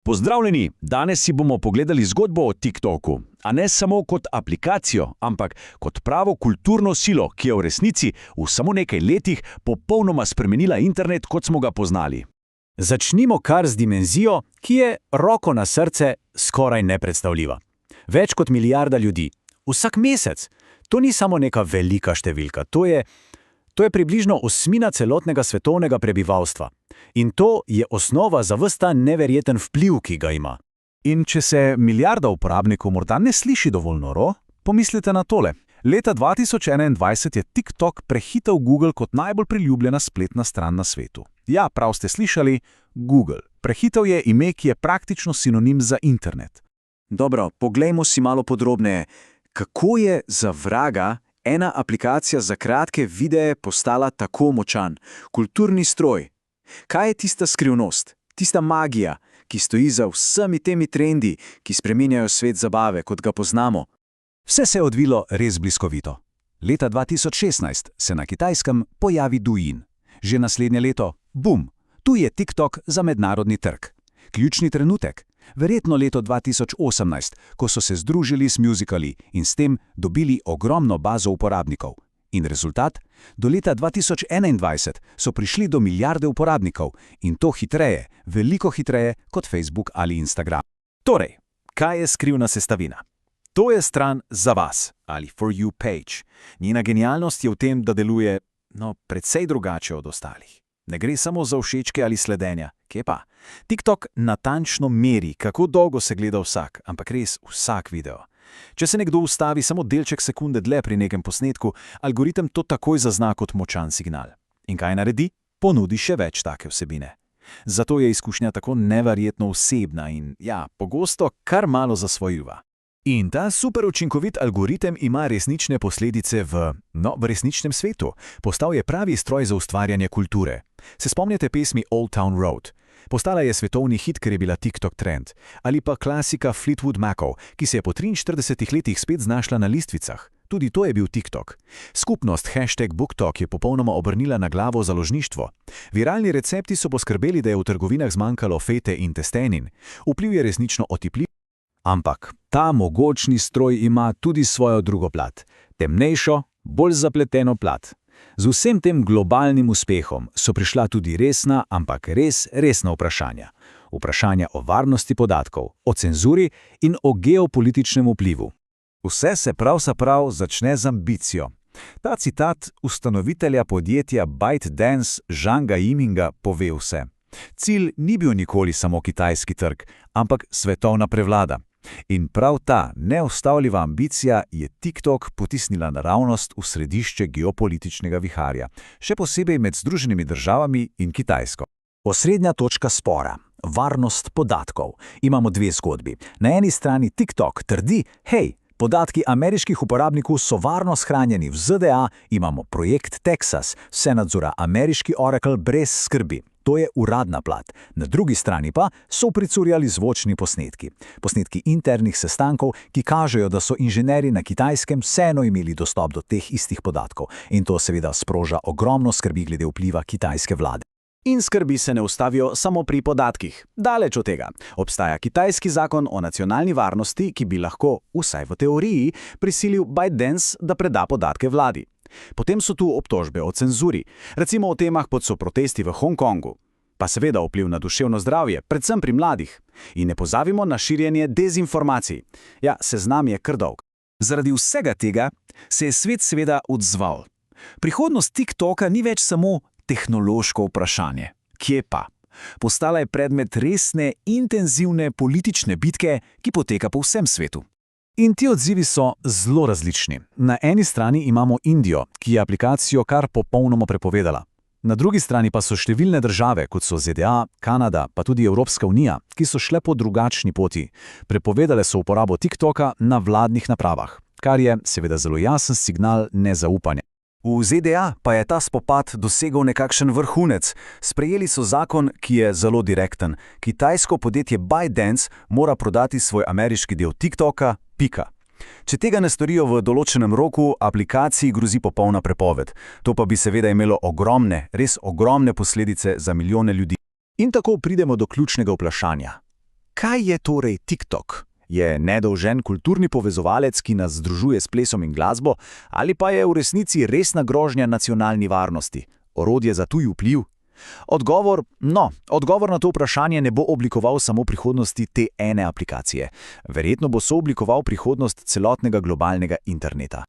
Pozdravljeni! Danes si bomo pogledali zgodbo o TikToku, a ne samo kot aplikacijo, ampak kot pravo kulturno silo, ki je v resnici v samo nekaj letih popolnoma spremenila internet, kot smo ga poznali. Začnimo kar z dimenzijo, ki je, roko na srce, skoraj nepredstavljiva. Več kot milijarda ljudi. Vsak mesec. To ni samo neka velika številka, to je približno osmina celotnega svetovnega prebivalstva. In to je osnova za ves ta neverjeten vpliv, ki ga ima. In če se milijarda uporabnikov morda ne sliši dovolj noro, pomislite na tole. Leta 2021 je TikTok prehitel Google kot najbolj priljubljena spletna stran na svetu. Ja, prav ste slišali, Google. Prehitel je ime, ki je praktično sinonim za internet. Dobro, poglejmo si malo podrobneje. Kako je za vraga ena aplikacija za kratke videe postala tako močan? Kulturni stroj. Kaj je tista skrivnost, tista magija, ki stoji za vsemi temi trendi, ki spreminjajo svet zabave, kot ga poznamo? Vse se je odvilo res bliskovito. Leta 2016 se na Kitajskem pojavi Douyin. Že naslednje leto, bum, tu je TikTok za mednarodni trg. Ključni trenutek, verjetno leto 2018, ko so se združili s musicali in s tem dobili ogromno bazo uporabnikov. In rezultat? Do leta 2021 so prišli do milijarde uporabnikov in to hitreje, veliko hitreje kot Facebook ali Instagram. Torej, kaj je skrivna sestavina? To je stran za vas ali For You page. Njena genialnost je v tem, da deluje, precej drugače od ostalih. Ne gre samo za všečke ali sledenja, kje pa? TikTok natančno meri, kako dolgo se gleda vsak, ampak res vsak video. Če se nekdo ustavi samo delček sekunde dlje pri nekem posnetku, algoritem to takoj zazna kot močan signal. In kaj naredi? Ponudi še več take vsebine. Zato je izkušnja tako neverjetno osebna in, pogosto kar malo zasvojljiva. In ta super učinkovit algoritem ima resnične posledice v resničnem svetu. Postal je pravi stroj za ustvarjanje kulture. Se spomnite pesmi Old Town Road? Postala je svetovni hit, ker je bila TikTok trend. Ali pa klasika Fleetwood Macov, ki se je po 43 letih spet znašla na listvicah. Tudi to je bil TikTok. Skupnost #BookTok je popolnoma obrnila na glavo založništvo. Viralni recepti so poskrbeli, da je v trgovinah zmanjkalo fete in testenin. Vpliv je resnično otipljiv. Ampak ta mogočni stroj ima tudi svojo drugo plat. Temnejšo, bolj zapleteno plat. Z vsem tem globalnim uspehom so prišla tudi resna, ampak resna vprašanja. Vprašanja o varnosti podatkov, o cenzuri in o geopolitičnem vplivu. Vse se pravzaprav začne z ambicijo. Ta citat ustanovitelja podjetja ByteDance Zhanga Yiminga pove vse. Cilj ni bil nikoli samo kitajski trg, ampak svetovna prevlada. In prav ta neustavljiva ambicija je TikTok potisnila naravnost v središče geopolitičnega viharja, še posebej med Združenimi državami in Kitajsko. Osrednja točka spora. Varnost podatkov. Imamo dve zgodbi. Na eni strani TikTok trdi, podatki ameriških uporabnikov so varno shranjeni v ZDA, imamo projekt Texas, vse nadzora ameriški Oracle brez skrbi. To je uradna plat. Na drugi strani pa so pricurjali zvočni posnetki. Posnetki internih sestankov, ki kažejo, da so inženirji na Kitajskem vseeno imeli dostop do teh istih podatkov. In to seveda sproža ogromno skrbi glede vpliva kitajske vlade. In skrbi se ne ustavijo samo pri podatkih. Daleč od tega. Obstaja kitajski zakon o nacionalni varnosti, ki bi lahko, vsaj v teoriji, prisilil ByteDance, da preda podatke vladi. Potem so tu obtožbe o cenzuri, recimo o temah, kot so protesti v Hongkongu. Pa seveda vpliv na duševno zdravje, predvsem pri mladih. In ne pozabimo na širjenje dezinformacij. Seznam je kar dolg. Zaradi vsega tega se je svet seveda odzval. Prihodnost TikToka ni več samo tehnološko vprašanje. Kje pa? Postala je predmet resne, intenzivne politične bitke, ki poteka po vsem svetu. In ti odzivi so zelo različni. Na eni strani imamo Indijo, ki je aplikacijo kar popolnoma prepovedala. Na drugi strani pa so številne države, kot so ZDA, Kanada, pa tudi Evropska unija, ki so šle po drugačni poti. Prepovedale so uporabo TikToka na vladnih napravah, kar je seveda zelo jasen signal nezaupanja. V ZDA pa je ta spopad dosegel nekakšen vrhunec. Sprejeli so zakon, ki je zelo direkten. Kitajsko podjetje ByteDance mora prodati svoj ameriški del TikToka, pika. Če tega ne storijo v določenem roku, aplikaciji grozi popolna prepoved. To pa bi seveda imelo ogromne, res ogromne posledice za milijone ljudi. In tako pridemo do ključnega vprašanja. Kaj je torej TikTok? Je nedolžen kulturni povezovalec, ki nas združuje s plesom in glasbo, ali pa je v resnici resna grožnja nacionalni varnosti, orodje za tuj vpliv? Odgovor na to vprašanje ne bo oblikoval samo prihodnosti te ene aplikacije. Verjetno bo sooblikoval prihodnost celotnega globalnega interneta.